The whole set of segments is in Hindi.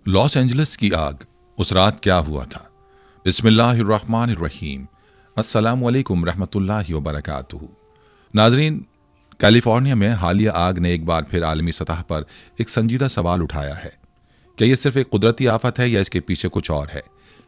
लॉस एंजलिस की आग, उस रात क्या हुआ था। बिस्मिल्लाहिर्रहमानिर्रहीम। अस्सलामु अलैकुम रहमतुल्लाहि व बरकातुहू। नाजरीन, कैलिफोर्निया में हालिया आग ने एक बार फिर आलमी सतह पर एक संजीदा सवाल उठाया है। क्या यह सिर्फ एक कुदरती आफत है या इसके पीछे कुछ और है।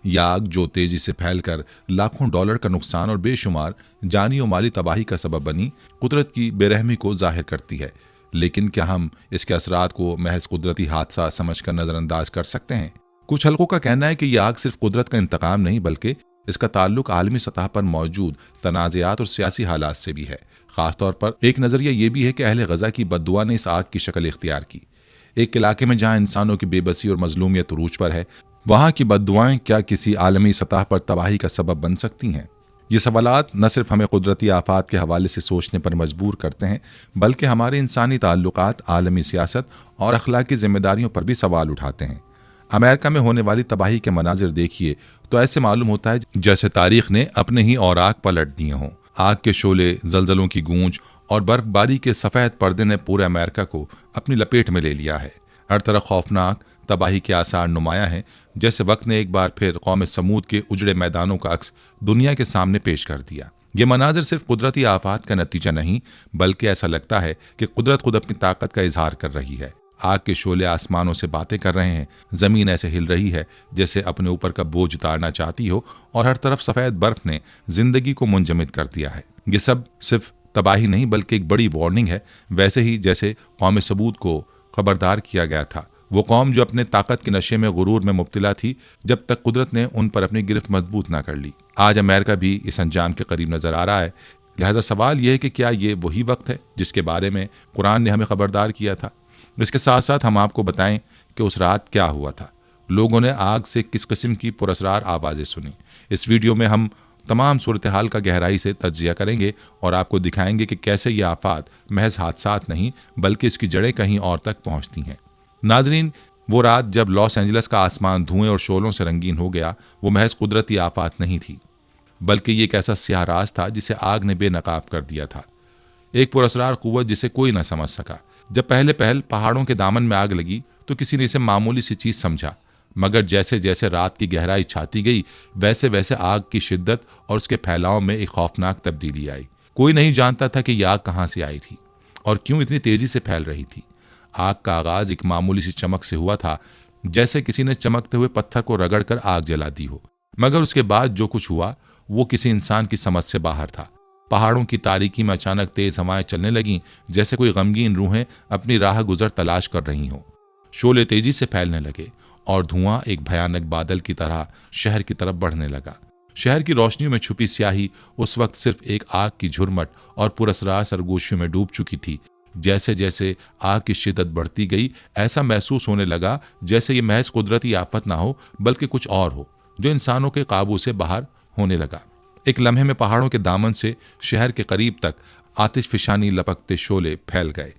यह आग जो तेजी से फैलकर लाखों डॉलर का नुकसान और बेशुमार जानी और माली तबाही का सबब बनी, कुदरत की बेरहमी को जाहिर करती है। लेकिन क्या हम इसके असरात को महज कुदरती हादसा समझकर नजरअंदाज कर सकते हैं। कुछ हल्कों का कहना है कि यह आग सिर्फ कुदरत का इंतकाम नहीं बल्कि इसका ताल्लुक आलमी सतह पर मौजूद तनाज़ात और सियासी हालात से भी है। खासतौर पर एक नज़रिया यह भी है कि अहले गजा की बद्दुआ ने इस आग की शक्ल इख्तियार की। एक इलाके में जहां इंसानों की बेबसी और मजलूमियत उरूज पर है, वहां की बद्दुआएं क्या किसी आलमी सतह पर तबाही का सबब बन सकती हैं। ये सवालात न सिर्फ हमें कुदरती आफात के हवाले से सोचने पर मजबूर करते हैं, बल्कि हमारे इंसानी ताल्लुकात, आलमी सियासत और अखलाकी जिम्मेदारियों पर भी सवाल उठाते हैं। अमेरिका में होने वाली तबाही के मनाजिर देखिए तो ऐसे मालूम होता है जैसे तारीख ने अपने ही औराक पलट दिए हों। आग के शोले, जलजलों की गूंज और बर्फबारी के सफ़ेद पर्दे ने पूरे अमेरिका को अपनी लपेट में ले लिया है। हर तरफ खौफनाक तबाही के आसार नुमाया हैं, जैसे वक्त ने एक बार फिर कौम समूद के उजड़े मैदानों का अक्स दुनिया के सामने पेश कर दिया। ये मनाजिर सिर्फ कुदरती आफात का नतीजा नहीं, बल्कि ऐसा लगता है कि कुदरत खुद अपनी ताकत का इजहार कर रही है। आग के शोले आसमानों से बातें कर रहे हैं, जमीन ऐसे हिल रही है जैसे अपने ऊपर का बोझ उतारना चाहती हो, और हर तरफ सफ़ेद बर्फ ने जिंदगी को मुंजमद कर दिया है। ये सब सिर्फ तबाही नहीं बल्कि एक बड़ी वार्निंग है, वैसे ही जैसे कौम सबूद को खबरदार किया गया था। वो कौम जो अपने ताकत के नशे में गुरूर में मुब्तला थी, जब तक कुदरत ने उन पर अपनी गिरफ्त मजबूत ना कर ली। आज अमेरिका भी इस अंजाम के करीब नजर आ रहा है। लिहाजा सवाल यह है कि क्या ये वही वक्त है जिसके बारे में कुरान ने हमें खबरदार किया था। इसके साथ साथ हम आपको बताएं कि उस रात क्या हुआ था। लोगों ने आग से किस किस्म की पुरअसरार आवाज़ें सुनी। इस वीडियो में हम तमाम सूरत हाल का गहराई से तज्जिया करेंगे और आपको दिखाएंगे कि कैसे ये आफात महज हादसात नहीं बल्कि इसकी जड़ें कहीं और तक पहुंचती हैं। नाजरीन, वो रात जब लॉस एंजलिस का आसमान धुएं और शोलों से रंगीन हो गया, वो महज कुदरती आफात नहीं थी, बल्कि ये एक ऐसा स्याह राज था जिसे आग ने बेनकाब कर दिया था। एक पुरअसरार कुव्वत जिसे कोई न समझ सका। जब पहले पहल पहाड़ों के दामन में आग लगी तो किसी ने इसे मामूली सी चीज समझा, मगर जैसे जैसे रात की गहराई छाती गई, वैसे वैसे आग की शिद्दत और उसके फैलाव में एक खौफनाक तब्दीली आई। कोई नहीं जानता था कि यह आग कहाँ से आई थी और क्यों इतनी तेजी से फैल रही थी। आग का आगाज एक मामूली सी चमक से हुआ था, जैसे किसी ने चमकते हुए पत्थर को रगड़कर आग जला दी हो। मगर उसके बाद जो कुछ हुआ वो किसी इंसान की समझ से बाहर था। पहाड़ों की तारीकी में अचानक तेज हवाएं चलने लगीं, जैसे कोई गमगीन रूहें अपनी राह गुजर तलाश कर रही हों। शोले तेजी से फैलने लगे और धुआं एक भयानक बादल की तरह शहर की तरफ बढ़ने लगा। शहर की रोशनियों में छुपी स्याही उस वक्त सिर्फ एक आग की झुरमट और पुरअसरार सरगोशियों में डूब चुकी थी। जैसे जैसे आग की शिद्दत बढ़ती गई, ऐसा महसूस होने लगा जैसे ये महज कुदरती आफत ना हो बल्कि कुछ और हो जो इंसानों के काबू से बाहर होने लगा। एक लम्हे में पहाड़ों के दामन से शहर के करीब तक आतिशफिशानी लपकते शोले फैल गए।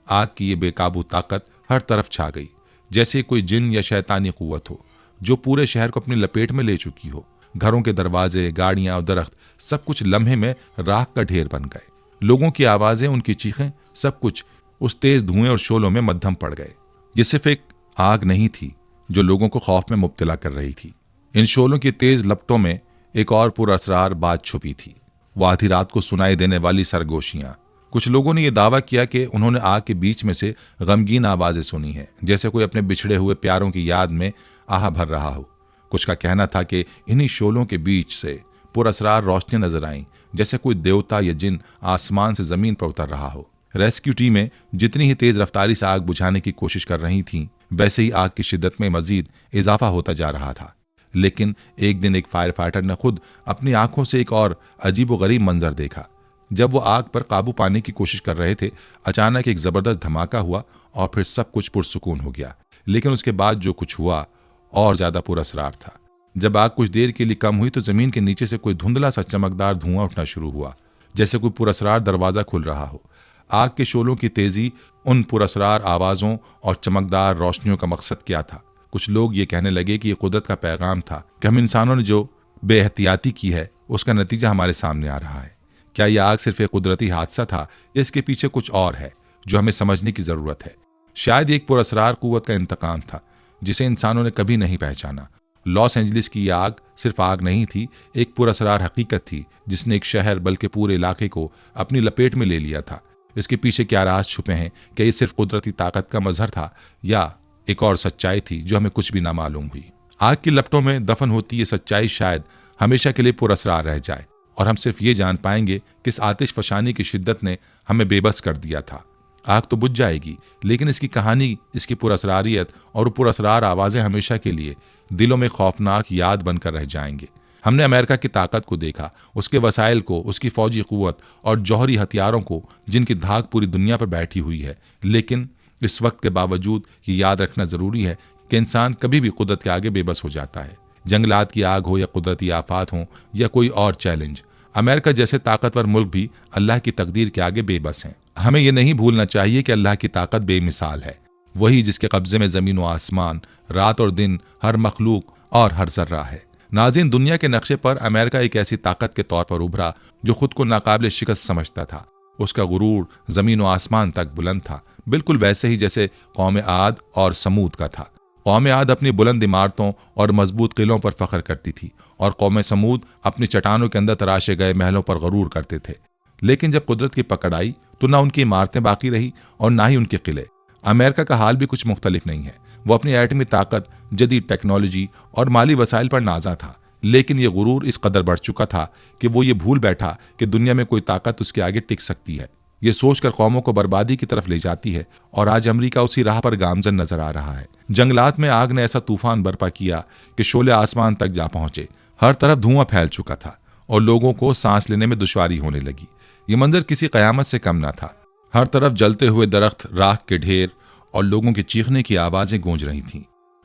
आग की ये बेकाबू ताकत हर तरफ छा गई, जैसे कोई जिन या शैतानी कुव्वत हो जो पूरे शहर को अपनी लपेट में ले चुकी हो। घरों के दरवाजे, गाड़ियां और दरख्त सब कुछ लम्हे में राख का ढेर बन गए। लोगों की आवाजें, उनकी चीखें, सब कुछ उस तेज धुएं और शोलों में मद्धम पड़ गए। ये सिर्फ एक आग नहीं थी जो लोगों को खौफ में मुब्तला कर रही थी। इन शोलों की तेज लपटों में एक और पुरअसरार बात छुपी थी, वो आधी रात को सुनाई देने वाली सरगोशियां। कुछ लोगों ने यह दावा किया कि उन्होंने आग के बीच में से गमगीन आवाजें सुनी हैं, जैसे कोई अपने बिछड़े हुए प्यारों की याद में आह भर रहा हो। कुछ का कहना था कि इन्हीं शोलों के बीच से पुरअसरार रोशनी नजर आईं, जैसे कोई देवता या जिन आसमान से जमीन पर उतर रहा हो। रेस्क्यू टीमें जितनी ही तेज रफ्तारी से आग बुझाने की कोशिश कर रही थीं, वैसे ही आग की शिद्दत में मजीद इजाफा होता जा रहा था। लेकिन एक दिन एक फायर फाइटर ने खुद अपनी आंखों से एक और अजीब व गरीब मंजर देखा। जब वो आग पर काबू पाने की कोशिश कर रहे थे, अचानक एक जबरदस्त धमाका हुआ और फिर सब कुछ पुरसुकून हो गया। लेकिन उसके बाद जो कुछ हुआ और ज्यादा पुरअसरार था। जब आग कुछ देर के लिए कम हुई तो जमीन के नीचे से कोई धुंधला सा चमकदार धुआं उठना शुरू हुआ, जैसे कोई पुरअसरार दरवाजा खुल रहा हो। आग के शोलों की तेजी, उन पुरअसरार आवाजों और चमकदार रोशनियों का मकसद क्या था। कुछ लोग ये कहने लगे कि ये कुदरत का पैगाम था कि हम इंसानों ने जो बेहतियाती की है उसका नतीजा हमारे सामने आ रहा है। क्या यह आग सिर्फ एक कुदरती हादसा था या इसके पीछे कुछ और है जो हमें समझने की जरूरत है। शायद एक पुरअसरार कुव्वत का इंतकाम था जिसे इंसानों ने कभी नहीं पहचाना। लॉस एंजलिस की आग सिर्फ आग नहीं थी, एक पुरअसरार हकीकत थी जिसने एक शहर बल्कि पूरे इलाके को अपनी लपेट में ले लिया था। इसके पीछे क्या राज छुपे हैं? क्या ये सिर्फ कुदरती ताकत का मजहर था या एक और सच्चाई थी जो हमें कुछ भी ना मालूम हुई? आग की लपटों में दफन होती ये सच्चाई शायद हमेशा के लिए पुरअसरार रह जाए और हम सिर्फ ये जान पाएंगे कि इस आतिश फशानी की शिद्दत ने हमें बेबस कर दिया था। आग तो बुझ जाएगी, लेकिन इसकी कहानी, इसकी पुरअसरारियत और पुरअसरार आवाज़ें हमेशा के लिए दिलों में खौफनाक याद बनकर रह जाएंगे। हमने अमेरिका की ताकत को देखा, उसके वसाइल को, उसकी फौजी कुव्वत और जौहरी हथियारों को जिनकी धाक पूरी दुनिया पर बैठी हुई है। लेकिन इस वक्त के बावजूद ये याद रखना ज़रूरी है कि इंसान कभी भी कुदरत के आगे बेबस हो जाता है। जंगलात की आग हो या कुदरती आफात हो या कोई और चैलेंज, अमेरिका जैसे ताकतवर मुल्क भी अल्लाह की तकदीर के आगे बेबस हैं। हमें यह नहीं भूलना चाहिए कि अल्लाह की ताकत बेमिसाल है, वही जिसके कब्जे में ज़मीन व आसमान, रात और दिन, हर मखलूक और हर जर्रा है। नाज़रीन, दुनिया के नक्शे पर अमेरिका एक ऐसी ताकत के तौर पर उभरा जो खुद को नाकाबिल शिकस्त समझता था। उसका गुरूर ज़मीन व आसमान तक बुलंद था, बिल्कुल वैसे ही जैसे कौम आद और समूद का था। कौम आद अपनी बुलंद इमारतों और मजबूत किलों पर फख्र करती थी और कौम समूद अपनी चट्टानों के अंदर तराशे गए महलों पर गरूर करते थे। लेकिन जब कुदरत की पकड़ आई तो ना उनकी इमारतें बाकी रही और ना ही उनके किले। अमेरिका का हाल भी कुछ मुख्तलिफ नहीं है। वो अपनी एटमी ताकत, जदीद टेक्नोलॉजी और माली वसाइल पर नाजा था, लेकिन ये गुरूर इस कदर बढ़ चुका था कि वो ये भूल बैठा कि दुनिया में कोई ताकत उसके आगे टिक सकती है। ये सोचकर कौमों को बर्बादी की तरफ ले जाती है और आज अमेरिका उसी राह पर गामजन नजर आ रहा है। जंगलात में आग ने ऐसा तूफान बर्पा किया कि शोले आसमान तक जा पहुंचे। हर तरफ धुआं फैल चुका था और लोगों को सांस लेने में दुश्वारी होने लगी। ये मंजर किसी कयामत से कम न था। हर तरफ जलते हुए दरख्त, राख के ढेर और लोगों के चीखने की आवाजें गूंज रही थीं।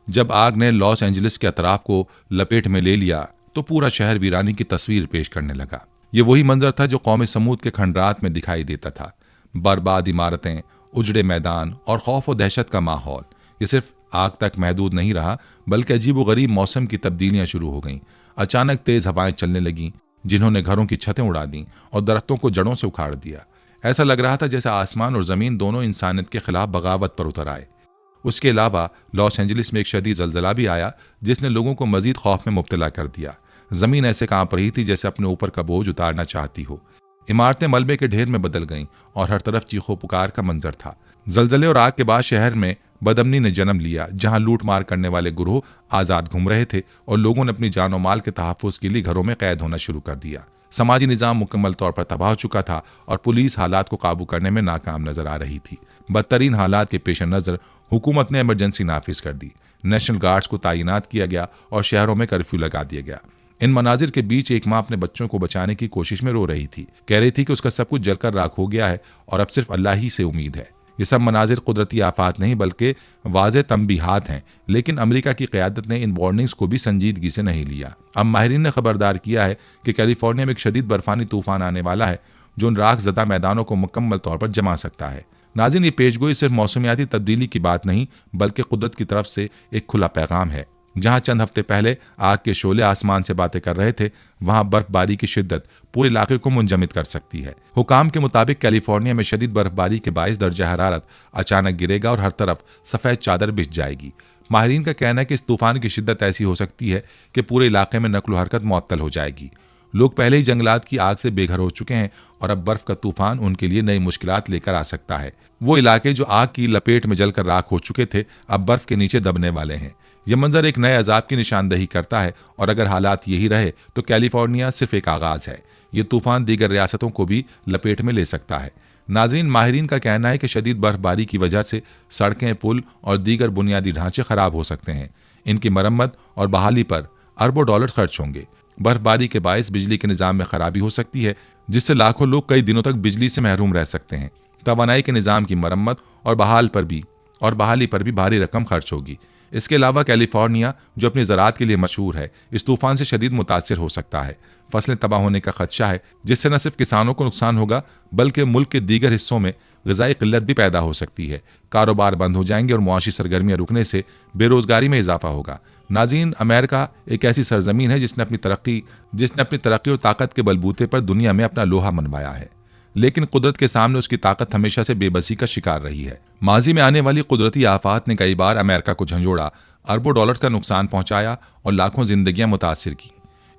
जब आग ने लॉस एंजलिस के अतराफ को लपेट में ले लिया तो पूरा शहर वीरानी की तस्वीर पेश करने लगा। ये वही मंजर था जो कौम समूद के खंडरात में दिखाई देता था। बर्बाद इमारतें, उजड़े मैदान और खौफ और दहशत का माहौल। ये सिर्फ आग तक महदूद नहीं रहा, बल्कि अजीब व गरीब मौसम की तब्दीलियां शुरू हो गईं। अचानक तेज हवाएं चलने लगीं जिन्होंने घरों की छतें उड़ा दीं और दरख्तों को जड़ों से उखाड़ दिया। ऐसा लग रहा था जैसे आसमान और ज़मीन दोनों इंसानियत के खिलाफ बगावत पर उतर आए। उसके अलावा लॉस एंजलिस में एक शदीद ज़लज़ला भी आया जिसने लोगों को मजीद खौफ में मुब्तला कर दिया। ज़मीन ऐसे कांप रही थी जैसे अपने ऊपर का बोझ उतारना चाहती हो। इमारतें मलबे के ढेर में बदल गईं और हर तरफ चीखो पुकार का मंजर था। जलजले और आग के बाद शहर में बदअमनी ने जन्म लिया, जहां लूट मार करने वाले गुरोह आज़ाद घूम रहे थे और लोगों ने अपनी जान और माल के तहफ़्फ़ुज़ के लिए घरों में कैद होना शुरू कर दिया। समाजी निज़ाम मुकम्मल तौर पर तबाह हो चुका था और पुलिस हालात को काबू करने में नाकाम नजर आ रही थी। बदतरीन हालात के पेश नज़र हुकूमत ने इमरजेंसी नाफिज कर दी। नेशनल गार्ड्स को तैनात किया गया और शहरों में कर्फ्यू लगा दिया गया। इन मनाजिर के बीच एक माँ अपने बच्चों को बचाने की कोशिश में रो रही थी। कह रही थी कि उसका सब कुछ जलकर राख हो गया है और अब सिर्फ अल्लाह ही से उम्मीद है। ये सब मनाजिर कुदरती आफात नहीं बल्कि वाज़े तंबीहात हैं, लेकिन अमेरिका की क़यादत ने इन वार्निंग्स को भी संजीदगी से नहीं लिया। अब माहिरीन ने खबरदार किया है कि कैलिफोर्निया में एक शदीद बर्फानी तूफान आने वाला है जो उन राख ज़दा मैदानों को मुकम्मल तौर पर जमा सकता है। नाज़रीन, ये पेशगोई सिर्फ मौसमियाती तब्दीली की बात नहीं बल्कि कुदरत की तरफ से एक खुला पैगाम है। जहां चंद हफ्ते पहले आग के शोले आसमान से बातें कर रहे थे, वहां बर्फबारी की शिद्दत पूरे इलाके को मुंजमद कर सकती है। हुकाम के मुताबिक कैलिफोर्निया में शदीद बर्फबारी के बायस दर्जा हरारत अचानक गिरेगा और हर तरफ सफ़ेद चादर बिछ जाएगी। माहिरीन का कहना है कि इस तूफान की शिद्दत ऐसी हो सकती है कि पूरे इलाके में नकलो हरकत मुअत्तल हो जाएगी। लोग पहले ही जंगलात की आग से बेघर हो चुके हैं और अब बर्फ का तूफान उनके लिए नई मुश्किलात लेकर आ सकता है। वो इलाके जो आग की लपेट में जलकर राख हो चुके थे अब बर्फ के नीचे दबने वाले हैं। यह मंजर एक नए अजाब की निशानदही करता है और अगर हालात यही रहे तो कैलिफोर्निया सिर्फ एक आगाज है। ये तूफान दीगर रियासतों को भी लपेट में ले सकता है। नाज़रीन, माहिरीन का कहना है कि शदीद बर्फबारी की वजह से सड़कें, पुल और दीगर बुनियादी ढांचे खराब हो सकते हैं। इनकी मरम्मत और बहाली पर अरबों डॉलर खर्च होंगे। बर्फबारी के बायस बिजली के निज़ाम में खराबी हो सकती है जिससे लाखों लोग कई दिनों तक बिजली से महरूम रह सकते हैं। तवानाई के निज़ाम की मरम्मत और बहाली पर भी भारी रकम खर्च होगी। इसके अलावा कैलिफोर्निया जो अपनी ज़राअत के लिए मशहूर है, इस तूफान से शदीद मुतासिर हो सकता है। फसलें तबाह होने का खदशा है जिससे न सिर्फ किसानों को नुकसान होगा बल्कि मुल्क के दीगर हिस्सों में ग़िज़ाई क़िल्लत भी पैदा हो सकती है। कारोबार बंद हो जाएंगे और मुआशी सरगर्मियाँ रुकने से बेरोज़गारी में इजाफा होगा। नाज़रीन, अमेरिका एक ऐसी सरजमीन है जिसने अपनी तरक्की और ताकत के बलबूते पर दुनिया में अपना लोहा मनवाया है, लेकिन कुदरत के सामने उसकी ताकत हमेशा से बेबसी का शिकार रही है। माजी में आने वाली कुदरती आफात ने कई बार अमेरिका को झंझोड़ा, अरबों डॉलर का नुकसान पहुंचाया और लाखों जिंदगियां मुतासिर की।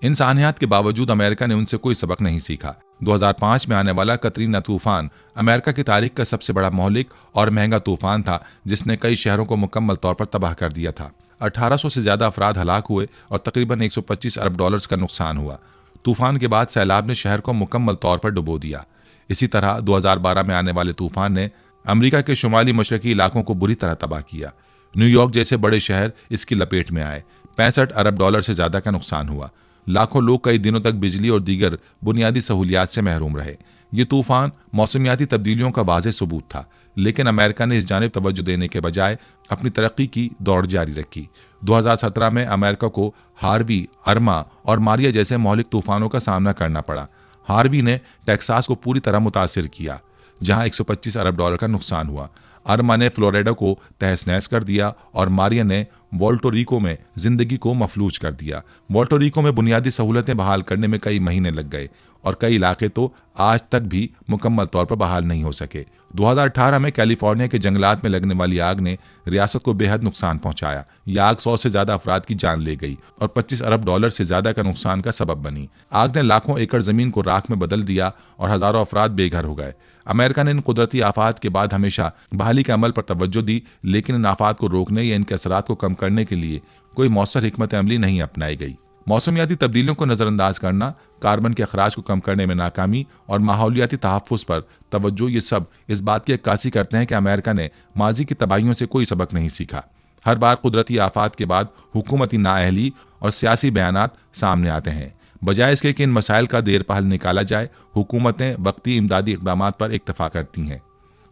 इन सानियात के बावजूद अमेरिका ने उनसे कोई सबक नहीं सीखा। 2005 में आने वाला कतरीना तूफान अमेरिका की तारीख का सबसे बड़ा मौलिक और महंगा तूफान था, जिसने कई शहरों को मुकम्मल तौर पर तबाह कर दिया था। 1800 से ज्यादा अफराद हलाक हुए और तकरीबन 125 अरब डॉलर्स का नुकसान हुआ। तूफान के बाद सैलाब ने शहर को मुकम्मल तौर पर डुबो दिया। इसी तरह 2012 में आने वाले तूफान ने अमेरिका के शुमाली मशरकी इलाकों को बुरी तरह तबाह किया। न्यूयॉर्क जैसे बड़े शहर इसकी लपेट में आए। 65 अरब डॉलर से ज्यादा का नुकसान हुआ। लाखों लोग कई दिनों तक बिजली और दीगर बुनियादी सहूलियात से महरूम रहे। ये तूफान मौसमियाती तब्दीलियों का वाज़ेह सबूत था, लेकिन अमेरिका ने इस जानिब तवज्जो देने के बजाय अपनी तरक्की की दौड़ जारी रखी। 2017 में अमेरिका को हार्वी, अर्मा और मारिया जैसे मौलिक तूफानों का सामना करना पड़ा। हार्वी ने टेक्सास को पूरी तरह मुतासिर किया, जहां 125 अरब डॉलर का नुकसान हुआ। अर्मा ने फ्लोरिडा को तहस नहस कर दिया और मारिया ने पोर्टोरिको में जिंदगी को मफलूज कर दिया। पोर्टोरिको में बुनियादी सहूलतें बहाल करने में कई महीने लग गए और कई इलाके तो आज तक भी मुकम्मल तौर पर बहाल नहीं हो सके। 2018 में कैलिफोर्निया के जंगलात में लगने वाली आग ने रियासत को बेहद नुकसान पहुंचाया। यह आग 100 से ज्यादा अफराद की जान ले गई और 25 अरब डॉलर से ज्यादा का नुकसान का सबब बनी। आग ने लाखों एकड़ जमीन को राख में बदल दिया और हजारों अफराद बेघर हो गए। अमेरिका ने इन कुदरती आफात के बाद हमेशा बहाली के अमल पर तवज्जो दी, लेकिन इन आफात को रोकने या इनके असरात को कम करने के लिए कोई मौसर हिकमत अमली नहीं अपनाई गई। मौसमियाती तब्दीलियों को नजरअंदाज करना, कार्बन के अखराज को कम करने में नाकामी और माहौलियाती तहफ़्फ़ुज़ पर तवज्जो, ये सब इस बात की अक्कासी करते हैं कि अमेरिका ने माजी की तबाहियों से कोई सबक नहीं सीखा। हर बार कुदरती आफात के बाद हुकूमती नाअहली और सियासी बयानात सामने आते हैं। बजाय इसके कि इन मसाइल का देर पा हल निकाला जाए, हुकूमतें वक्ती इमदादी इक़दामात पर इक्तफा करती हैं।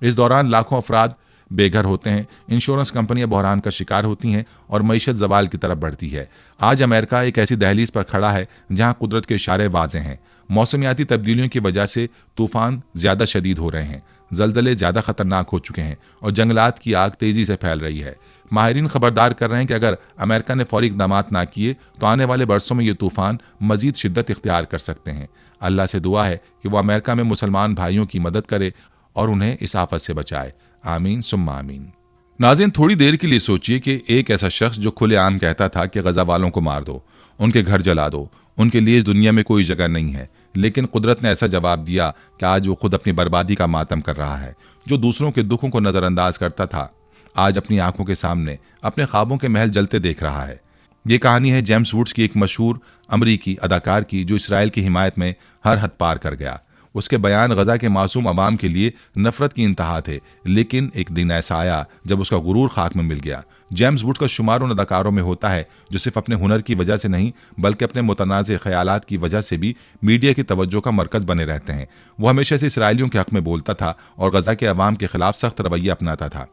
इस दौरान लाखों अफराद बेघर होते हैं, इंश्योरेंस कंपनियां बहरान का शिकार होती हैं और मईशत जवाल की तरफ बढ़ती है। आज अमेरिका एक ऐसी दहलीज पर खड़ा है जहां कुदरत के इशारे वाज़ेह हैं। मौसमियाती तब्दीलियों की वजह से तूफान ज़्यादा शदीद हो रहे हैं, जलजले ज़्यादा खतरनाक हो चुके हैं और जंगलात की आग तेज़ी से फैल रही है। माहिरीन खबरदार कर रहे हैं कि अगर अमेरिका ने फौरी इक़दामात ना किए तो आने वाले बरसों में ये तूफान मजीद शिद्दत इख्तियार कर सकते हैं। अल्लाह से दुआ है कि वो अमेरिका में मुसलमान भाइयों की मदद करे और उन्हें इस आफत से बचाए। आमीन सुम्मा आमीन। नाज़रीन, थोड़ी देर के लिए सोचिए कि एक ऐसा शख्स जो खुलेआम कहता था कि गजा वालों को मार दो, उनके घर जला दो, उनके लिए इस दुनिया में कोई जगह नहीं है, लेकिन कुदरत ने ऐसा जवाब दिया कि आज वो खुद अपनी बर्बादी का मातम कर रहा है। जो दूसरों के दुखों को नज़रअंदाज करता था, आज अपनी आंखों के सामने अपने ख्वाबों के महल जलते देख रहा है। ये कहानी है जेम्स वुड्स की, एक मशहूर अमरीकी अदाकार की, जो इसराइल की हिमायत में हर हद पार कर गया। उसके बयान गजा के मासूम अवाम के लिए नफरत की इंतहा थे, लेकिन एक दिन ऐसा आया जब उसका गुरूर खाक में मिल गया। जेम्स वुड्स का शुमार उन अदाकारों में होता है जो सिर्फ अपने हुनर की वजह से नहीं, बल्कि अपने मुतनाज़ ख्यालात की वजह से भी मीडिया की तवज्जो का मरकज़ बने रहते हैं। वो हमेशा से इसराइलियों के हक़ में बोलता था और गजा के अवाम के खिलाफ सख्त रवैया अपनाता था।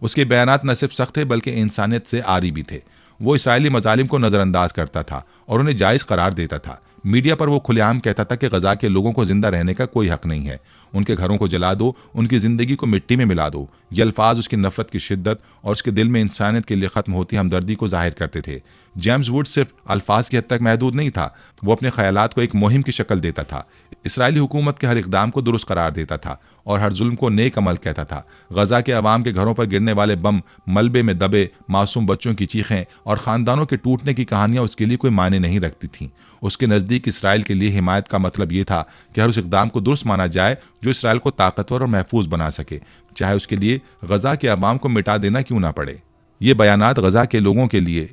उसके बयानात न सिर्फ सख्त थे बल्कि इंसानियत से आरी भी थे। वो इसराइली मजालिम को नज़रअंदाज करता था और उन्हें जायज़ करार देता था। मीडिया पर वो खुलेआम कहता था कि गजा के लोगों को जिंदा रहने का कोई हक नहीं है, उनके घरों को जला दो, उनकी ज़िंदगी को मिट्टी में मिला दो। ये अल्फाज उसकी नफरत की शिद्दत और उसके दिल में इंसानियत के लिए ख़त्म होती हमदर्दी को जाहिर करते थे। जेम्स वुड्स सिर्फ अल्फाज की हद तक महदूद नहीं था, वो अपने ख्यालात को एक मुहिम की शक्ल देता था। इसराइली हुकूमत के हर इक़दाम को दुरुस्त करार देता था और हर जुल्म को नेक अमल कहता था। गजा के अवाम के घरों पर गिरने वाले बम, मलबे में दबे मासूम बच्चों की चीखें और ख़ानदानों के टूटने की कहानियाँ उसके लिए कोई मायने नहीं रखती थीं। उसके नज़दीक इसराइल के लिए हिमायत का मतलब ये था कि हर उस इक़दाम को दुरुस्त माना जाए जो इसराइल को ताकतवर और महफूज बना सके, चाहे उसके लिए गजा के अवाम को मिटा देना क्यों ना पड़े। ये बयानात गजा के लोगों के लिए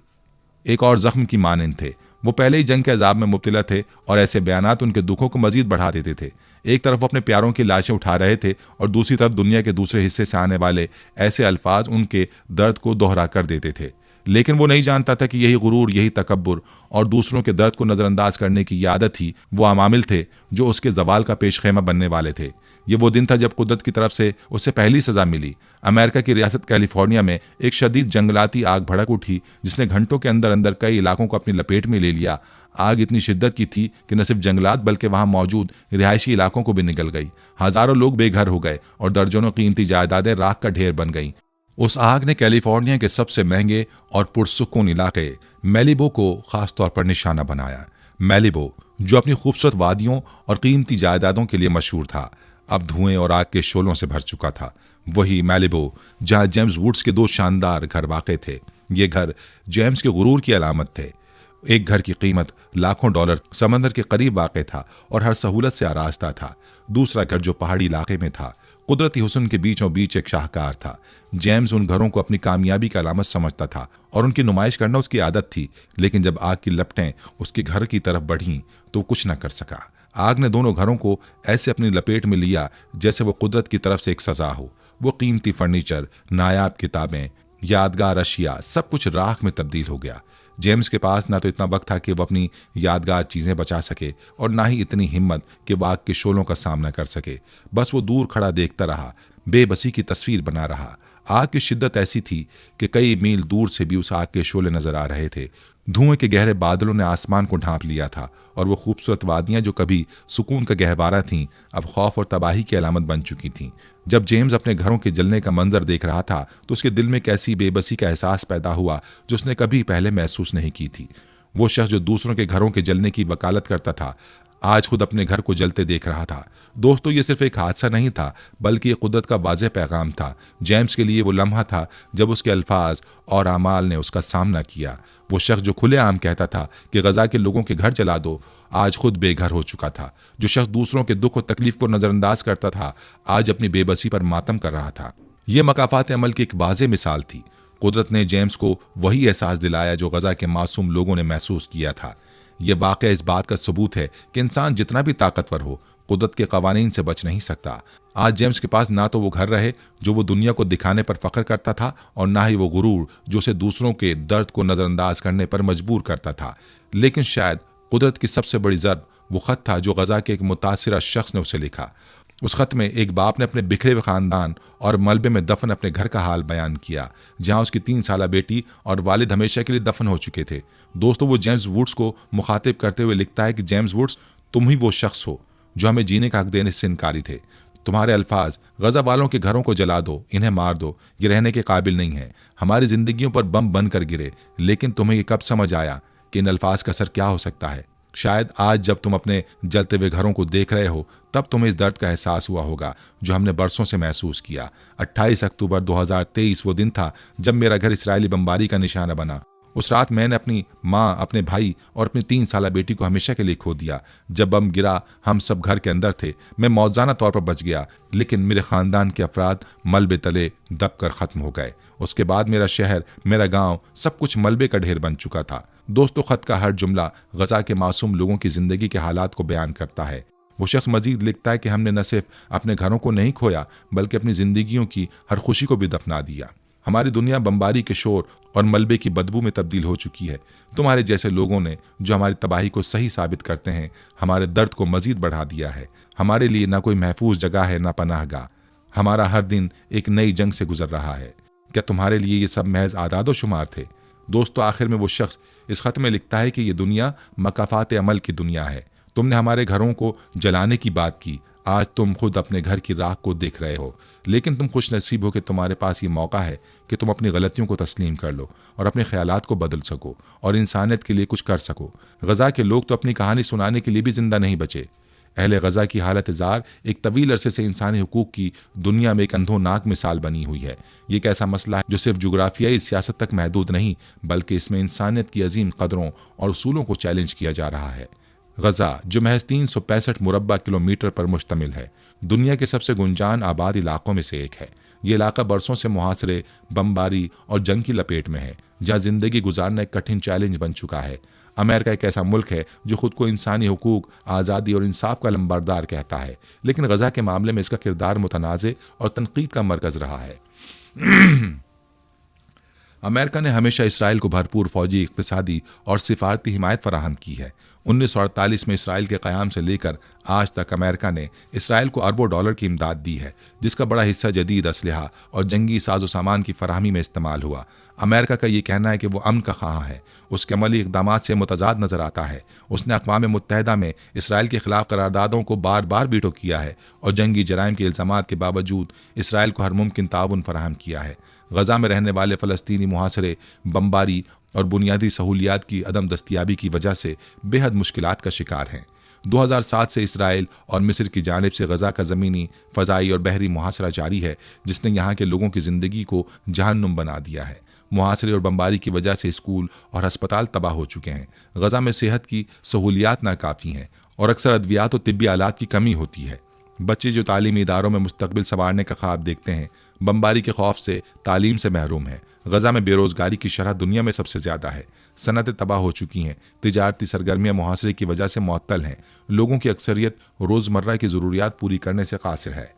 एक और ज़ख्म की मानंद थे। वो पहले ही जंग के अजाब में मुब्तला थे और ऐसे बयानात उनके दुखों को मजीद बढ़ा देते थे। एक तरफ वो अपने प्यारों की लाशें उठा रहे थे और दूसरी तरफ दुनिया के दूसरे हिस्से से आने वाले ऐसे अल्फाज उनके दर्द को दोहरा कर देते थे। लेकिन वो नहीं जानता था कि यही गुरूर, यही तकब्बुर और दूसरों के दर्द को नज़रअंदाज करने की ये आदत ही वो अमामिल थे जो उसके जवाल का पेश खेमा बनने वाले थे। ये वो दिन था जब कुदरत की तरफ से उसे पहली सज़ा मिली। अमेरिका की रियासत कैलिफोर्निया में एक शदीद जंगलाती आग भड़क उठी, जिसने घंटों के अंदर अंदर कई इलाकों को अपनी लपेट में ले लिया। आग इतनी शिद्दत की थी कि न सिर्फ जंगलात बल्कि वहाँ मौजूद रिहायशी इलाकों को भी निगल गई। हज़ारों लोग बेघर हो गए और दर्जनों कीमती जायदादें राख का ढेर बन गईं। उस आग ने कैलिफोर्निया के सबसे महंगे और पुरसुकून इलाके मैलिबो को खास तौर पर निशाना बनाया। मैलिबो, जो अपनी खूबसूरत वादियों और कीमती जायदादों के लिए मशहूर था, अब धुएं और आग के शोलों से भर चुका था। वही मैलिबो जहां जेम्स वुड्स के दो शानदार घर वाक़े थे। ये घर जेम्स के गुरूर की अलामत थे। एक घर की कीमत लाखों डॉलर समंदर के करीब वाक़ था और हर सहूलत से आरास्ता था। दूसरा घर जो पहाड़ी इलाके में था, कुदरती हुस्न के बीचों बीच एक शाहकार था। जेम्स उन घरों को अपनी कामयाबी का अलामत समझता था और उनकी नुमाइश करना उसकी आदत थी, लेकिन जब आग की लपटें उसके घर की तरफ बढ़ीं तो कुछ न कर सका। आग ने दोनों घरों को ऐसे अपनी लपेट में लिया जैसे वो कुदरत की तरफ से एक सजा हो। वो कीमती फर्नीचर, नायाब किताबें, यादगार अशिया, सब कुछ राख में तब्दील हो गया। जेम्स के पास ना तो इतना वक्त था कि वो अपनी यादगार चीजें बचा सके और ना ही इतनी हिम्मत कि वो आग के शोलों का सामना कर सके। बस वो दूर खड़ा देखता रहा, बेबसी की तस्वीर बना रहा। आग की शिद्दत ऐसी थी कि कई मील दूर से भी उस आग के शोले नजर आ रहे थे। धुएं के गहरे बादलों ने आसमान को ढांप लिया था और वो खूबसूरत वादियां जो कभी सुकून का गहवारा थीं, अब खौफ और तबाही की अलामत बन चुकी थीं। जब जेम्स अपने घरों के जलने का मंजर देख रहा था तो उसके दिल में एक ऐसी बेबसी का एहसास पैदा हुआ जो उसने कभी पहले महसूस नहीं की थी। वो शख्स जो दूसरों के घरों के जलने की वकालत करता था, आज खुद अपने घर को जलते देख रहा था। दोस्तों, ये सिर्फ एक हादसा नहीं था, बल्कि ये कुदरत का वाज़ेह पैगाम था। जेम्स के लिए वो लम्हा था जब उसके अल्फाज और आमाल ने उसका सामना किया। वो शख्स जो खुलेआम कहता था कि गजा के लोगों के घर जला दो, आज खुद बेघर हो चुका था। जो शख्स दूसरों के दुख और तकलीफ को नजरअंदाज करता था, आज अपनी बेबसी पर मातम कर रहा था। ये मकाफात अमल की एक वाज़ेह मिसाल थी। कुदरत ने जेम्स को वही एहसास दिलाया जो गजा के मासूम लोगों ने महसूस किया था। यह वाक़या इस बात का सबूत है कि इंसान जितना भी ताकतवर हो, कुदरत के कवानीन से बच नहीं सकता। आज जेम्स के पास ना तो वो घर रहे जो वो दुनिया को दिखाने पर फख्र करता था और ना ही वो गुरूर जो उसे दूसरों के दर्द को नजरअंदाज करने पर मजबूर करता था। लेकिन शायद कुदरत की सबसे बड़ी ज़र्ब वो खत था जो गजा के एक मुतासिरा शख्स ने उसे लिखा। उस खत में एक बाप ने अपने बिखरे हुए खानदान और मलबे में दफन अपने घर का हाल बयान किया, जहां उसकी 3 साला बेटी और वालिद हमेशा के लिए दफन हो चुके थे। दोस्तों, वो जेम्स वुड्स को मुखातिब करते हुए लिखता है कि जेम्स वुड्स, तुम ही वो शख्स हो जो हमें जीने का हक देने से इनकारी थे। तुम्हारे अल्फाज गजा वालों के घरों को जला दो, इन्हें मार दो, ये रहने के काबिल नहीं है। हमारी जिंदगियों पर बम बनकर गिरे, लेकिन तुम्हें ये कब समझ आया कि इन अल्फाज का असर क्या हो सकता है? शायद आज जब तुम अपने जलते हुए घरों को देख रहे हो, तब तुम्हें इस दर्द का एहसास हुआ होगा जो हमने बरसों से महसूस किया। 28 अक्टूबर 2023 वो दिन था जब मेरा घर इसराइली बमबारी का निशाना बना। उस रात मैंने अपनी माँ, अपने भाई और अपनी 3 साला बेटी को हमेशा के लिए खो दिया। जब बम गिरा, हम सब घर के अंदर थे। मैं मौजाना तौर पर बच गया, लेकिन मेरे खानदान के अफराद मलबे तले दबकर खत्म हो गए। उसके बाद मेरा शहर, मेरा गांव, सब कुछ मलबे का ढेर बन चुका था। दोस्तों, खत का हर जुमला गजा के मासूम लोगों की जिंदगी के हालात को बयान करता है। वो शख्स मजीद लिखता है कि हमने न सिर्फ अपने घरों को नहीं खोया, बल्कि अपनी जिंदगियों की हर खुशी को भी दफना दिया। हमारी दुनिया बमबारी के शोर और मलबे की बदबू में तब्दील हो चुकी है। तुम्हारे जैसे लोगों ने, जो हमारी तबाही को सही साबित करते हैं, हमारे दर्द को मजीद बढ़ा दिया है। हमारे लिए ना कोई महफूज जगह है, ना पनाहगाह। हमारा हर दिन एक नई जंग से गुजर रहा है। क्या तुम्हारे लिए ये सब महज आदाद व शुमार थे? दोस्तों, आखिर में वो शख्स इस खत में लिखता है कि ये दुनिया मकाफात अमल की दुनिया है। तुमने हमारे घरों को जलाने की बात की, आज तुम खुद अपने घर की राख को देख रहे हो। लेकिन तुम खुश नसीब हो कि तुम्हारे पास ये मौका है कि तुम अपनी गलतियों को तस्लीम कर लो और अपने ख्यालात को बदल सको और इंसानियत के लिए कुछ कर सको। गजा के लोग तो अपनी कहानी सुनाने के लिए भी जिंदा नहीं बचे। अहले गजा की हालत जार एक तवील अरसे से इंसानी हुकूक की दुनिया में एक अंधोनाक मिसाल बनी हुई है। ये एक ऐसा मसला है जो सिर्फ जुग्राफियाई सियासत तक महदूद नहीं, बल्कि इसमें इंसानियत की अजीम कदरों और उसूलों को चैलेंज किया जा रहा है। गजा, जो महज 365 मुरब्बा किलोमीटर पर मुश्तमिल है, दुनिया के सबसे गुंजान आबाद इलाकों में से एक है। ये इलाका बरसों से मुहासरे, बमबारी और जंग की लपेट में है, जहाँ जिंदगी गुजारना एक कठिन चैलेंज बन चुका है। अमेरिका एक ऐसा मुल्क है जो खुद को इंसानी हुकूक, आज़ादी और इंसाफ का लंबरदार कहता है, लेकिन गजा के मामले में इसका किरदार मुतनाज़े और तनकीद का मरकज़ रहा है। अमेरिका ने हमेशा इसराइल को भरपूर फौजी, इक़्तिसादी और सिफारती हिमायत फराहम की है। 1948 में इसराइल के क़याम से लेकर आज तक अमेरिका ने इसराइल को अरबों डॉलर की इमदाद दी है, जिसका बड़ा हिस्सा जदीद असलहा और जंगी साजो सामान की फराहमी में इस्तेमाल हुआ। अमेरिका का ये कहना है कि वो अमन का ख़्वाह है, उसके अमली इक़दामात से मुतज़ाद नज़र आता है। उसने अक़वाम मुत्तहिदा में इसराइल के ख़िलाफ़ करारदादों को बार बार वीटो किया है और जंगी जराइम के इल्ज़ामात के बावजूद इसराइल को हर मुमकिन ताउन फराहम किया है। गजा में रहने वाले फ़लस्तीनी मुहासरे, बमबारी और बुनियादी सहूलियात की अदम दस्तियाबी की वजह से बेहद मुश्किलात का शिकार हैं। 2007 से इसराइल और मिस्र की जानिब से गजा का ज़मीनी, फ़ज़ाई और बहरी मुहासरा जारी है, जिसने यहाँ के लोगों की ज़िंदगी को जहन्नुम बना दिया है। मुहासरे और बमबारी की वजह से स्कूल और अस्पताल तबाह हो चुके हैं। गजा में सेहत की सहूलियात नाकाफ़ी हैं और अक्सर अद्वियात और तिब्बी आलात की कमी होती है। बच्चे जो तालीमी इदारों में मुस्तकबिल संवारने का ख्वाब देखते हैं, बमबारी के खौफ से तालीम से महरूम हैं। गजा में बेरोजगारी की शरह दुनिया में सबसे ज़्यादा है। सनतें तबाह हो चुकी हैं। तिजारती सरगर्मियाँ मुहासरे की वजह से मुअत्तल हैं। लोगों की अक्सरियत रोज़मर्रा की ज़रूरियात पूरी करने से कासिर है।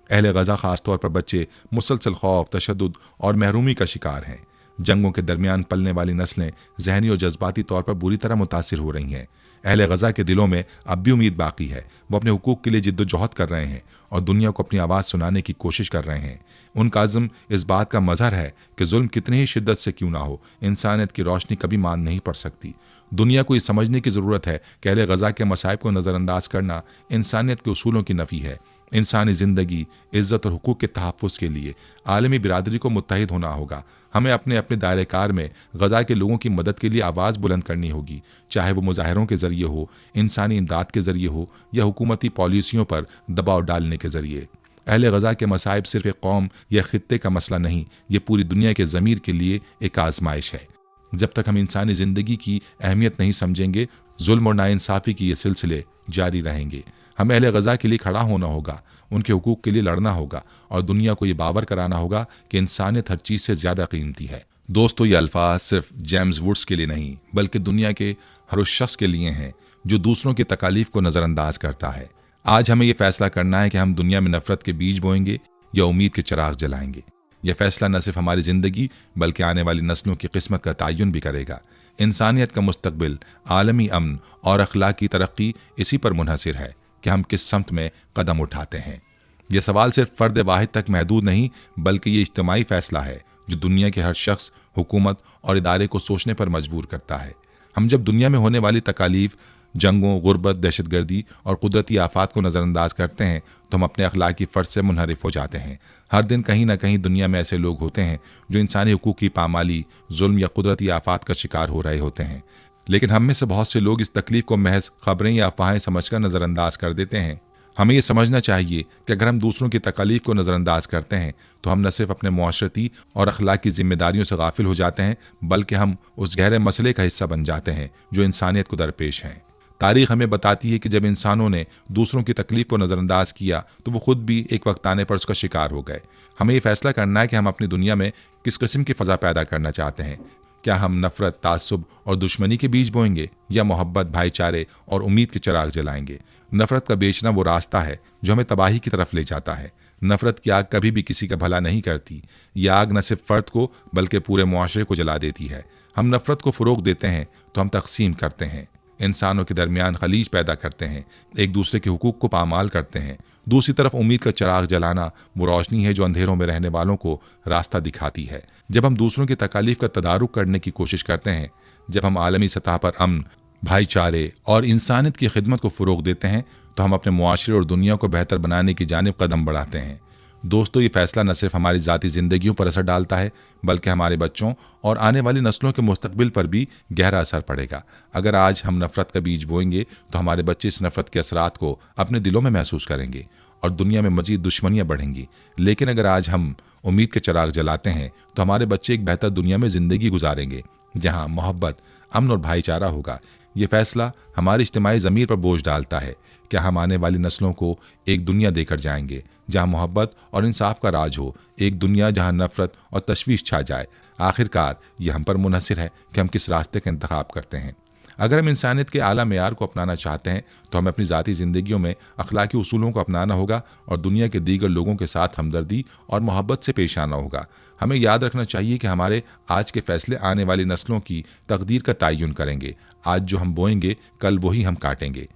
अहले गजा ख़ासतौर पर बच्चे मुसलसल खौफ, तशद्दुद और महरूमी का शिकार हैं। जंगों के दरमियान पलने वाली नस्लें ज़हनी और जज्बाती तौर पर बुरी तरह मुतासिर हो रही हैं। अहले गजा के दिलों में अब भी उम्मीद बाकी है। वो अपने हुकूक के लिए जिद्दोजहद कर रहे हैं और दुनिया को अपनी आवाज़ सुनाने की कोशिश कर रहे हैं। उनका अज़्म इस बात का मज़हर है कि जुल्म कितनी ही शिद्दत से क्यों ना हो, इंसानियत की रोशनी कभी मान नहीं पड़ सकती। दुनिया को ये समझने की ज़रूरत है कि अहले गजा के मसाइब को नज़रअंदाज करना इंसानियत के उसूलों की नफ़ी है। इंसानी ज़िंदगी, इज़्ज़त और हुकूक के तहफ़्फ़ुज़ के लिए आलमी बिरादरी को मुत्तहिद होना होगा। हमें अपने अपने दायरे कार में गजा के लोगों की मदद के लिए आवाज़ बुलंद करनी होगी, चाहे वो मुजाहरों के ज़रिए हो, इंसानी इमदाद के ज़रिए हो या हुकूमती पॉलिसियों पर दबाव डालने के ज़रिए। अहले गजा के मसाइब सिर्फ एक कौम या खित्ते का मसला नहीं, ये पूरी दुनिया के ज़मीर के लिए एक आजमाइश है। जब तक हम इंसानी ज़िंदगी की अहमियत नहीं समझेंगे, जुल्म और नाइंसाफ़ी के ये सिलसिले जारी रहेंगे। हमें अहले गजा के लिए खड़ा होना होगा, उनके हुकूक के लिए लड़ना होगा और दुनिया को ये बावर कराना होगा कि इंसानियत हर चीज़ से ज़्यादा कीमती है। दोस्तों, ये अल्फाज सिर्फ जेम्स वुड्स के लिए नहीं बल्कि दुनिया के हर उस शख्स के लिए हैं जो दूसरों की तकालीफ को नज़रअंदाज करता है। आज हमें यह फैसला करना है कि हम दुनिया में नफरत के बीज बोएंगे या उम्मीद के चिराग जलाएंगे। यह फैसला न सिर्फ हमारी ज़िंदगी बल्कि आने वाली नस्लों की किस्मत का तयन भी करेगा। इंसानियत का मुस्तकबिल, आलमी अमन और अखलाकी तरक्की इसी पर मुनहसिर है कि हम किस समत में कदम उठाते हैं। यह सवाल सिर्फ फ़र्द वाहिद तक महदूद नहीं बल्कि ये इज्तिमाई फ़ैसला है जो दुनिया के हर शख्स, हुकूमत और इदारे को सोचने पर मजबूर करता है। हम जब दुनिया में होने वाली तकालीफ, जंगों, गुर्बत, दहशतगर्दी और कुदरती आफात को नज़रअंदाज करते हैं तो हम अपने अखलाकी फ़र्ज से मुनहरिफ हो जाते हैं। हर दिन कहीं ना कहीं दुनिया में ऐसे लोग होते हैं जो इंसानी हुकूक की पामाली, जुल्म या कुदरती आफात का शिकार हो रहे होते हैं। लेकिन हम में से बहुत से लोग इस तकलीफ को महज खबरें या अफवाहें समझकर नज़रअंदाज कर देते हैं। हमें ये समझना चाहिए कि अगर हम दूसरों की तकालीफ को नज़रअंदाज करते हैं तो हम न सिर्फ अपने मुआशरती और अखलाकी जिम्मेदारियों से गाफिल हो जाते हैं बल्कि हम उस गहरे मसले का हिस्सा बन जाते हैं जो इंसानियत को दरपेश हैं। तारीख़ हमें बताती है कि जब इंसानों ने दूसरों की तकलीफ को नज़रअंदाज किया तो वो खुद भी एक वक्त आने पर उसका शिकार हो गए। हमें ये फैसला करना है कि हम अपनी दुनिया में किस किस्म की फ़ज़ा पैदा करना चाहते हैं। क्या हम नफ़रत, तासुब और दुश्मनी के बीज बोएंगे या मोहब्बत, भाईचारे और उम्मीद के चिराग जलाएंगे? नफ़रत का बेचना वो रास्ता है जो हमें तबाही की तरफ ले जाता है। नफ़रत की आग कभी भी किसी का भला नहीं करती। यह आग न सिर्फ फ़र्द को बल्कि पूरे मुआशरे को जला देती है। हम नफ़रत को फ़रोग़ देते हैं तो हम तक़सीम करते हैं, इंसानों के दरमियान खलीज पैदा करते हैं, एक दूसरे के हुकूक को पामाल करते हैं। दूसरी तरफ उम्मीद का चिराग जलाना वो रोशनी है जो अंधेरों में रहने वालों को रास्ता दिखाती है। जब हम दूसरों की तकालीफ का तदारुक करने की कोशिश करते हैं, जब हम आलमी सतह पर अमन, भाईचारे और इंसानियत की खिदमत को फ़रोग़ देते हैं तो हम अपने मुआशरे और दुनिया को बेहतर बनाने की जानिब कदम बढ़ाते हैं। दोस्तों, ये फैसला न सिर्फ हमारी ज़ाती ज़िंदगियों पर असर डालता है बल्कि हमारे बच्चों और आने वाली नस्लों के मुस्तकबिल पर भी गहरा असर पड़ेगा। अगर आज हम नफ़रत का बीज बोएंगे तो हमारे बच्चे इस नफ़रत के असरात को अपने दिलों में महसूस करेंगे और दुनिया में मज़ीद दुश्मनियाँ बढ़ेंगी। लेकिन अगर आज हम उम्मीद के चिराग जलाते हैं तो हमारे बच्चे एक बेहतर दुनिया में ज़िंदगी गुजारेंगे जहाँ मोहब्बत, अमन और भाईचारा होगा। ये फैसला हमारी इज्तिमाई ज़मीर पर बोझ डालता है। क्या हम आने वाली नस्लों को एक दुनिया देकर जाएंगे जहाँ मोहब्बत और इंसाफ का राज हो, एक दुनिया जहाँ नफ़रत और तशवीश छा जाए? आखिरकार ये हम पर मुनहसिर है कि हम किस रास्ते का इंतखाब करते हैं। अगर हम इंसानियत के आला मेयार को अपनाना चाहते हैं तो हमें अपनी ज़ाती ज़िंदगियों में अखलाकी उसूलों को अपनाना होगा और दुनिया के दीगर लोगों के साथ हमदर्दी और मोहब्बत से पेश आना होगा। हमें याद रखना चाहिए कि हमारे आज के फ़ैसले आने वाली नस्लों की तकदीर का तयन करेंगे। आज जो हम बोएंगे कल वही हम काटेंगे।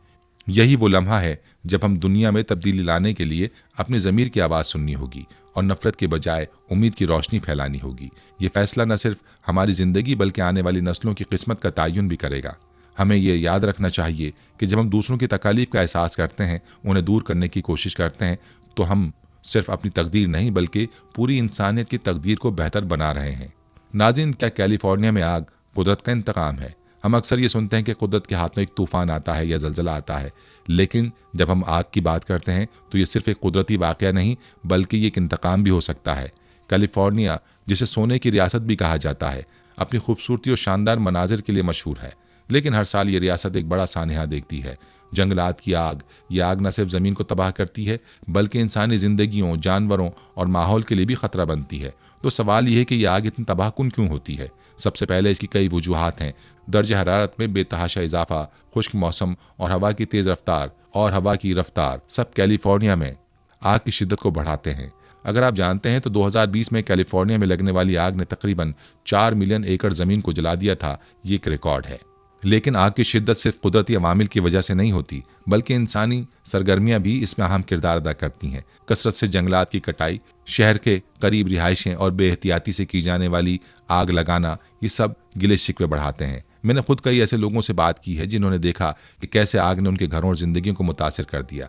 यही वो लम्हा है जब हम दुनिया में तब्दीली लाने के लिए अपने ज़मीर की आवाज़ सुननी होगी और नफ़रत के बजाय उम्मीद की रोशनी फैलानी होगी। ये फ़ैसला न सिर्फ हमारी ज़िंदगी बल्कि आने वाली नस्लों की किस्मत का तयन भी करेगा। हमें ये याद रखना चाहिए कि जब हम दूसरों की तकालीफ का एहसास करते हैं, उन्हें दूर करने की कोशिश करते हैं तो हम सिर्फ अपनी तकदीर नहीं बल्कि पूरी इंसानियत की तकदीर को बेहतर बना रहे हैं। नाज़रीन, क्या कैलिफोर्निया में आग कुदरत का इंतकाम है? हम अक्सर ये सुनते हैं कि कुदरत के हाथ में एक तूफ़ान आता है या ज़लज़ला आता है, लेकिन जब हम आग की बात करते हैं तो ये सिर्फ एक कुदरती वाक़या नहीं बल्कि ये एक इंतकाम भी हो सकता है। कैलिफोर्निया जिसे सोने की रियासत भी कहा जाता है, अपनी खूबसूरती और शानदार मनाजिर के लिए मशहूर है। लेकिन हर साल ये रियासत एक बड़ा सानहा देखती है, जंगलात की आग। ये आग न सिर्फ ज़मीन को तबाह करती है बल्कि इंसानी ज़िंदगियों, जानवरों और माहौल के लिए भी ख़तरा बनती है। तो सवाल यह है कि यह आग इतनी तबाहकुन क्यों होती है? सबसे पहले इसकी कई वजूहात हैं। दर्ज हरारत में बेतहाशा इजाफा, खुश्क मौसम और हवा की तेज़ रफ्तार सब कैलिफोर्निया में आग की शिद्दत को बढ़ाते हैं। अगर आप जानते हैं तो 2020 में कैलिफोर्निया में लगने वाली आग ने तकरीबन 4 मिलियन एकड़ ज़मीन को जला दिया था। ये एक रिकॉर्ड है। लेकिन आग की शिद्दत सिर्फ कुदरती अवामिल की वजह से नहीं होती, बल्कि इंसानी सरगर्मियां भी इसमें अहम किरदार अदा करती हैं। कसरत से जंगलात की कटाई, शहर के करीब रिहाइशें और बेहतियाती से की जाने वाली आग लगाना, ये सब गिले शिकवे बढ़ाते हैं। मैंने खुद कई ऐसे लोगों से बात की है जिन्होंने देखा कि कैसे आग ने उनके घरों और जिंदगियों को मुतासिर कर दिया।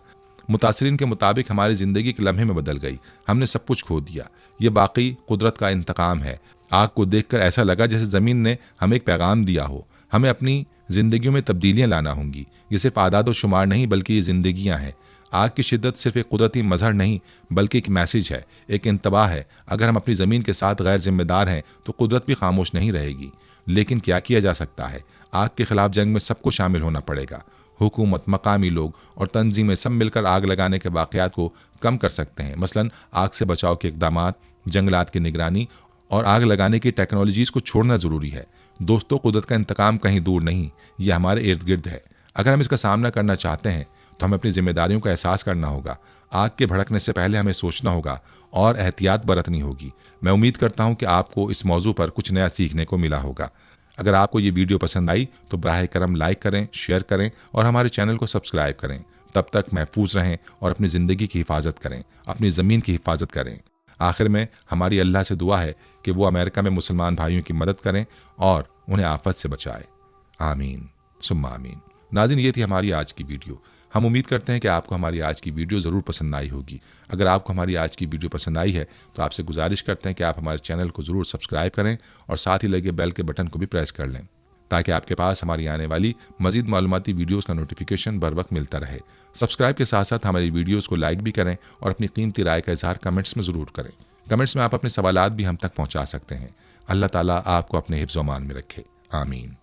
मुतासिरीन के मुताबिक हमारी जिंदगी एक लम्हे में बदल गई, हमने सब कुछ खो दिया। ये वाकई कुदरत का इंतकाम है। आग को देखकर ऐसा लगा जैसे ज़मीन ने हमें एक पैगाम दिया हो, हमें अपनी जिंदगियों में तब्दीलियां लाना होंगी। ये सिर्फ आदाद व शुमार नहीं बल्कि ये जिंदगियां हैं। आग की शिद्दत सिर्फ एक कुदरती मजहर नहीं बल्कि एक मैसेज है, एक इंतबाह है। अगर हम अपनी ज़मीन के साथ गैर जिम्मेदार हैं तो कुदरत भी खामोश नहीं रहेगी। लेकिन क्या किया जा सकता है? आग के खिलाफ जंग में सबको शामिल होना पड़ेगा। हुकूमत, मकामी लोग और तंजीमें सब मिलकर आग लगाने के वाक़यात को कम कर सकते हैं। मसलन आग से बचाव के इक़दामात, जंगलात की निगरानी और आग लगाने की टेक्नोलॉजीज़ को छोड़ना ज़रूरी है। दोस्तों, कुदरत का इंतकाम कहीं दूर नहीं, ये हमारे इर्द गिर्द है। अगर हम इसका सामना करना चाहते हैं तो हमें अपनी जिम्मेदारियों का एहसास करना होगा। आग के भड़कने से पहले हमें सोचना होगा और एहतियात बरतनी होगी। मैं उम्मीद करता हूं कि आपको इस मौजू पर कुछ नया सीखने को मिला होगा। अगर आपको ये वीडियो पसंद आई तो बराह करम लाइक करें, शेयर करें और हमारे चैनल को सब्सक्राइब करें। तब तक महफूज रहें और अपनी ज़िंदगी की हिफाजत करें, अपनी ज़मीन की हिफाजत करें। आखिर में हमारी अल्लाह से दुआ है कि वो अमेरिका में मुसलमान भाइयों की मदद करें और उन्हें आफत से बचाए। आमीन सुम्मा आमीन। नाज़रीन, ये थी हमारी आज की वीडियो। हम उम्मीद करते हैं कि आपको हमारी आज की वीडियो ज़रूर पसंद आई होगी। अगर आपको हमारी आज की वीडियो पसंद आई है तो आपसे गुजारिश करते हैं कि आप हमारे चैनल को ज़रूर सब्सक्राइब करें और साथ ही लगे बेल के बटन को भी प्रेस कर लें, ताकि आपके पास हमारी आने वाली मज़ीद मालूमाती वीडियोज़ का नोटिफिकेशन बर वक्त मिलता रहे। सब्सक्राइब के साथ साथ हमारी वीडियोज़ को लाइक भी करें और अपनी कीमती राय का इजहार कमेंट्स में ज़रूर करें। कमेंट्स में आप अपने सवालात भी हम तक पहुँचा सकते हैं। अल्लाह ताला आपको अपने हिफ्ज़-ओ-अमान में रखे। आमीन।